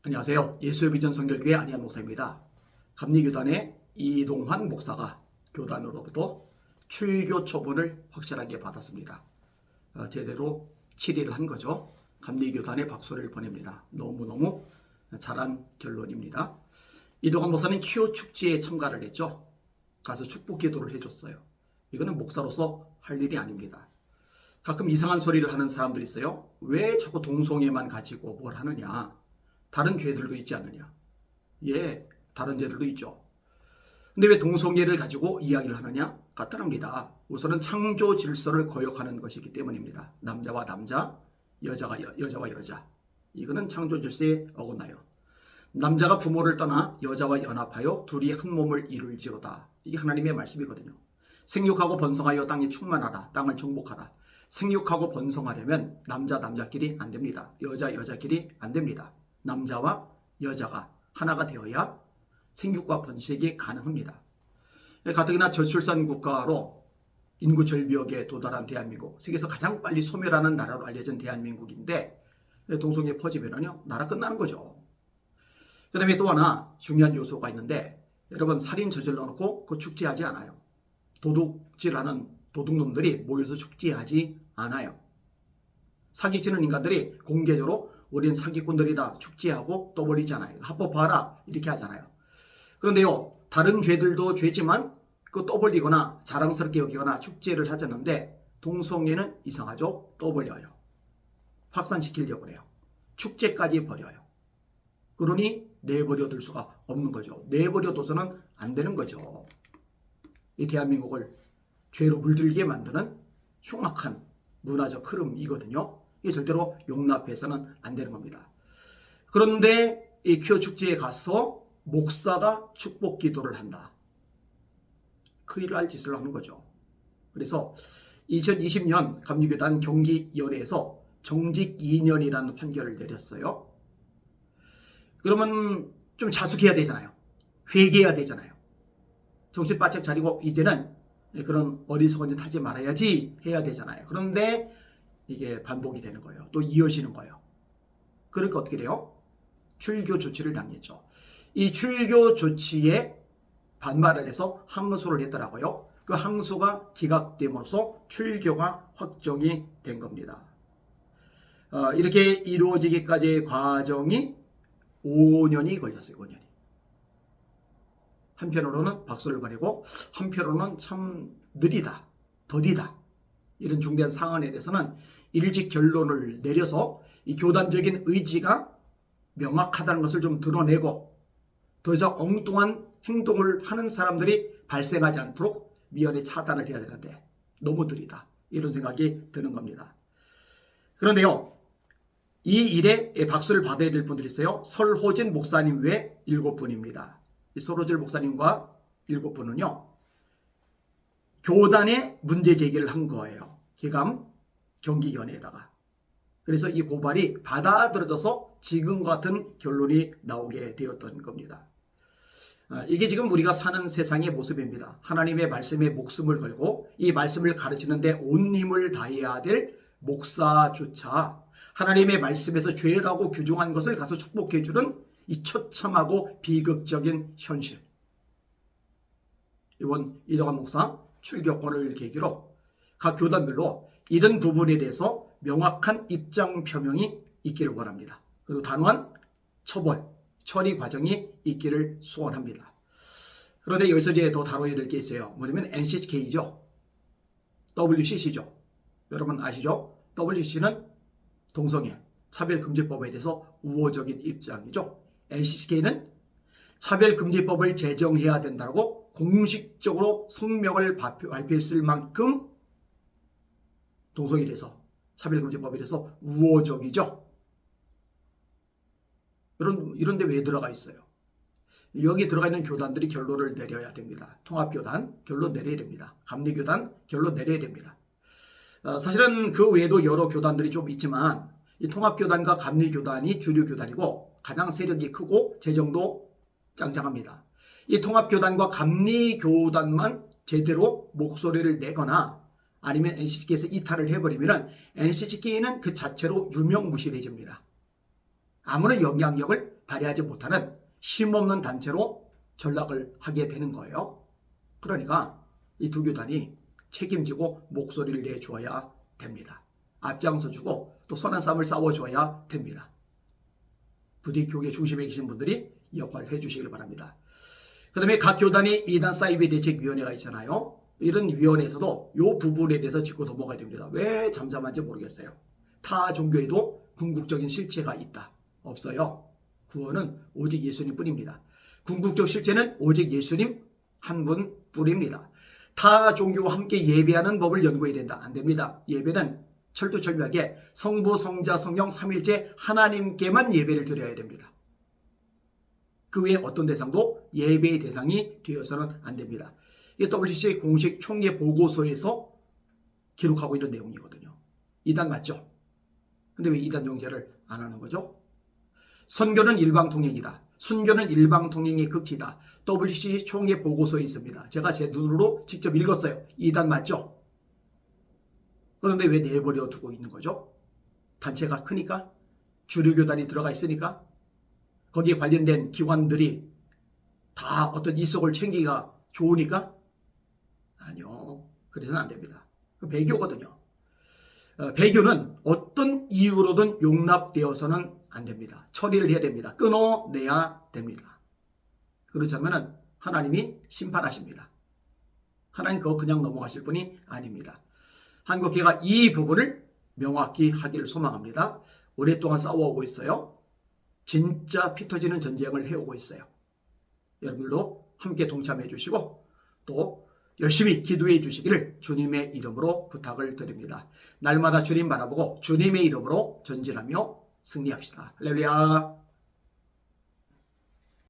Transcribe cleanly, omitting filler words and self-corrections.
안녕하세요. 예수의 비전 선결교회 안희한 목사입니다. 감리교단의 이동환 목사가 교단으로부터 출교 처분을 확실하게 받았습니다. 제대로 치리를 한 거죠. 감리교단에 박수를 보냅니다. 너무너무 잘한 결론입니다. 이동환 목사는 키오 축제에 참가를 했죠. 가서 축복 기도를 해줬어요. 이거는 목사로서 할 일이 아닙니다. 가끔 이상한 소리를 하는 사람들이 있어요. 왜 자꾸 동성애만 가지고 뭘 하느냐. 다른 죄들도 있지 않느냐. 예, 다른 죄들도 있죠. 근데 왜 동성애를 가지고 이야기를 하느냐? 간단합니다. 우선은 창조 질서를 거역하는 것이기 때문입니다. 남자와 남자, 여자와 여자. 이거는 창조 질서에 어긋나요. 남자가 부모를 떠나 여자와 연합하여 둘이 한 몸을 이룰지로다. 이게 하나님의 말씀이거든요. 생육하고 번성하여 땅에 충만하다. 땅을 정복하다. 생육하고 번성하려면 남자끼리 안 됩니다. 여자끼리 안 됩니다. 남자와 여자가 하나가 되어야 생육과 번식이 가능합니다. 가뜩이나 저출산 국가로 인구 절벽에 도달한 대한민국, 세계에서 가장 빨리 소멸하는 나라로 알려진 대한민국인데 동성애 퍼지면요 나라 끝나는 거죠. 그 다음에 또 하나 중요한 요소가 있는데, 여러분 살인 저질러 놓고 그 축제하지 않아요. 도둑질하는 도둑놈들이 모여서 축제하지 않아요. 사기치는 인간들이 공개적으로 우리는 사기꾼들이다 축제하고 떠버리잖아요. 합법화하라 이렇게 하잖아요. 그런데요, 다른 죄들도 죄지만 그 떠벌리거나 자랑스럽게 여기거나 축제를 하자는데, 동성애는 이상하죠. 떠벌려요. 확산시키려고 해요. 축제까지 벌여요. 그러니 내버려 둘 수가 없는 거죠. 내버려 둬서는 안 되는 거죠. 이 대한민국을 죄로 물들게 만드는 흉악한 문화적 흐름이거든요. 이게 절대로 용납해서는 안 되는 겁니다. 그런데 이 퀴어 축제에 가서 목사가 축복 기도를 한다. 큰일 날 짓을 하는 거죠. 그래서 2020년 감리교단 경기위원회에서 정직 2년이라는 판결을 내렸어요. 그러면 좀 자숙해야 되잖아요. 회개해야 되잖아요. 정신 바짝 차리고 이제는 그런 어리석은 짓 하지 말아야지 해야 되잖아요. 그런데 이게 반복이 되는 거예요. 또 이어지는 거예요. 그러니까 어떻게 돼요? 출교 조치를 당했죠. 이 출교 조치에 반발을 해서 항소를 했더라고요. 그 항소가 기각됨으로써 출교가 확정이 된 겁니다. 이렇게 이루어지기까지의 과정이 5년이 걸렸어요. 5년이. 한편으로는 박수를 보내고 한편으로는 참 느리다, 더디다. 이런 중대한 사안에 대해서는 일찍 결론을 내려서 이 교단적인 의지가 명확하다는 것을 좀 드러내고, 더 이상 엉뚱한 행동을 하는 사람들이 발생하지 않도록 미연에 차단을 해야 되는데 너무 느리다. 이런 생각이 드는 겁니다. 그런데요, 이 일에 박수를 받아야 될 분들이 있어요. 설호진 목사님 외 7분입니다. 이 설호진 목사님과 7분은요, 교단에 문제 제기를 한 거예요. 기감 경기위원회에다가. 그래서 이 고발이 받아들여져서 지금과 같은 결론이 나오게 되었던 겁니다. 이게 지금 우리가 사는 세상의 모습입니다. 하나님의 말씀에 목숨을 걸고 이 말씀을 가르치는데 온 힘을 다해야 될 목사조차 하나님의 말씀에서 죄라고 규정한 것을 가서 축복해주는 이 처참하고 비극적인 현실. 이번 이동환 목사 출교권을 계기로 각 교단별로 이런 부분에 대해서 명확한 입장 표명이 있기를 원합니다. 그리고 단호한 처리 과정이 있기를 소원합니다. 그런데 여기서 이제 더 다뤄야 될 게 있어요. 뭐냐면 NCK죠. WCC죠. 여러분 아시죠? WCC는 동성애 차별금지법에 대해서 우호적인 입장이죠. NCK는 차별금지법을 제정해야 된다고 공식적으로 성명을 발표했을 만큼 동성애에 대해서, 차별금지법에 대해서 우호적이죠. 이런데 왜 들어가 있어요? 여기 들어가 있는 교단들이 결론을 내려야 됩니다. 통합교단 결론 내려야 됩니다. 감리교단 결론 내려야 됩니다. 사실은 그 외에도 여러 교단들이 좀 있지만 이 통합교단과 감리교단이 주류 교단이고 가장 세력이 크고 재정도 짱짱합니다. 이 통합교단과 감리교단만 제대로 목소리를 내거나 아니면 NCCK에서 이탈을 해버리면 NCCK는 그 자체로 유명무실해집니다. 아무런 영향력을 발휘하지 못하는 힘없는 단체로 전락을 하게 되는 거예요. 그러니까 이 두 교단이 책임지고 목소리를 내줘야 됩니다. 앞장서주고 또 선한 싸움을 싸워줘야 됩니다. 부디 교계 중심에 계신 분들이 이 역할을 해주시길 바랍니다. 그 다음에 각 교단이 이단 사이비 대책위원회가 있잖아요. 이런 위원회에서도 이 부분에 대해서 짚고 넘어가야 됩니다. 왜 잠잠한지 모르겠어요. 타 종교에도 궁극적인 실체가 있다. 없어요. 구원은 오직 예수님 뿐입니다. 궁극적 실체는 오직 예수님 한 분 뿐입니다. 타 종교와 함께 예배하는 법을 연구해야 된다. 안 됩니다. 예배는 철두철미하게 성부, 성자, 성령, 삼일체 하나님께만 예배를 드려야 됩니다. 그 외에 어떤 대상도 예배의 대상이 되어서는 안 됩니다. 이게 WCC 공식 총회 보고서에서 기록하고 있는 내용이거든요. 이단 맞죠? 근데 왜 이단 용제를 안 하는 거죠? 선교는 일방통행이다. 순교는 일방통행의 극치다. WCC 총회 보고서에 있습니다. 제가 제 눈으로 직접 읽었어요. 이단 맞죠? 그런데 왜 내버려 두고 있는 거죠? 단체가 크니까? 주류교단이 들어가 있으니까? 거기에 관련된 기관들이 다 어떤 이속을 챙기기가 좋으니까? 아니요. 그래서는 안 됩니다. 배교거든요. 배교는 어떤 이유로든 용납되어서는 안 됩니다. 처리를 해야 됩니다. 끊어내야 됩니다. 그렇지 않으면 하나님이 심판하십니다. 하나님 그거 그냥 넘어가실 분이 아닙니다. 한국교회가 이 부분을 명확히 하기를 소망합니다. 오랫동안 싸워오고 있어요. 진짜 피 터지는 전쟁을 해오고 있어요. 여러분들도 함께 동참해 주시고 또 열심히 기도해 주시기를 주님의 이름으로 부탁을 드립니다. 날마다 주님 바라보고 주님의 이름으로 전진하며 승리합시다. 할렐루야.